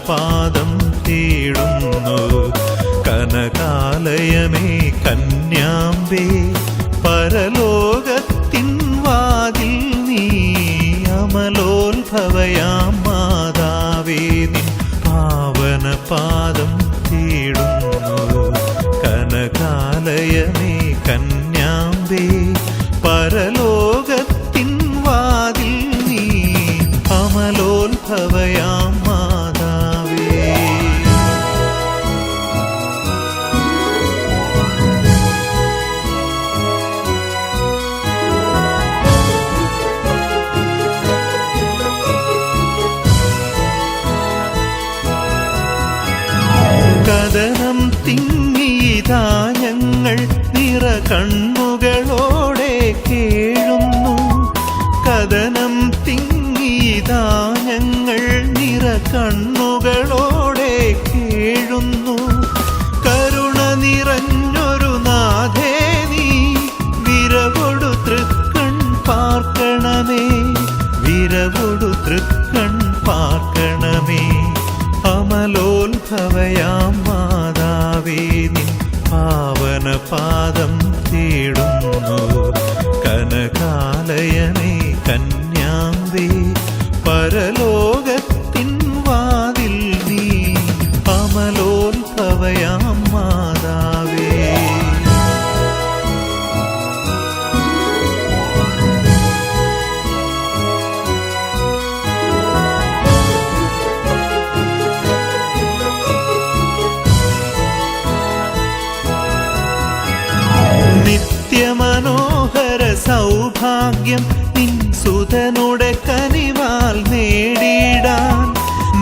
പാദം തേടുന്നു. കനകാലയമേ കന്യാംബേ പരലോകത്തിൻ വാതിൽ നീ അമലോത്ഭവയാം മാതാവേ നിൻ പാവന പാദം തേടുന്നു. കനകാലയമേ കന്യാംബേ പരലോകത്തിൻ വാതിൽ നീ അമലോത്ഭവയാം മാതാവേ. കദനം തിങ്ങിയിതാ ഞങ്ങൾ നിറ കണ്ണുകളോടെ കേഴുന്നു. കദനം തിങ്ങിയിതാ ഞങ്ങൾ നിറ കണ്ണുകളോടെ കേഴുന്നു. കരുണ നിറഞ്ഞൊരു നാഥേ നീ വിരവൊടു തൃക്കൺ പാർക്കണമേ. വിരവൊടു തൃക്കൺ പാർക്കണമേ. അമലോത്ഭവയാം മാതാവേ നിൻ പാവന പാദം തേടുന്നു. കനകാലയമേ കന്യാംബേ പരലോകത്തിൻ വാതിൽ നീ അമലോത്ഭവയാം മാതാവേ. നിത്യമനോഹര സൗഭാഗ്യം നിൻ സുതനുടെ കനിവാൽ നേടിയിടാൻ.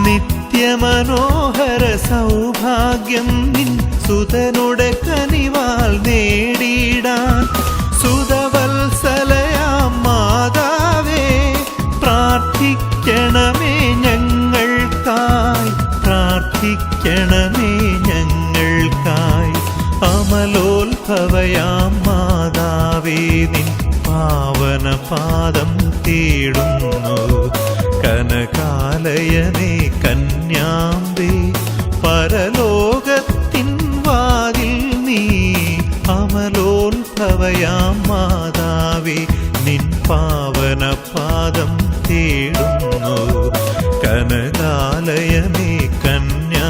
നിത്യമനോഹര സൗഭാഗ്യം നിൻ സുതനുടെ കനിവാൽ നേടിയിടാൻ. സുതവത്സലയാം മാതാവേ പ്രാർത്ഥിക്കണമേ ഞങ്ങൾക്കായി. പ്രാർത്ഥിക്കണമേ ഞങ്ങൾക്കായി. അമലോത്ഭവയാം മാതാവേ നിൻ പാവന പാദം തേടുന്നു. കനകാലയമേ കന്യാംബേ പരലോകത്തിൻ വാതിൽ നീ അമലോത്ഭവയാം മാതാവേ നിൻ പാവന പാദം തേടുന്നു. കനകാലയമേ കന്യാ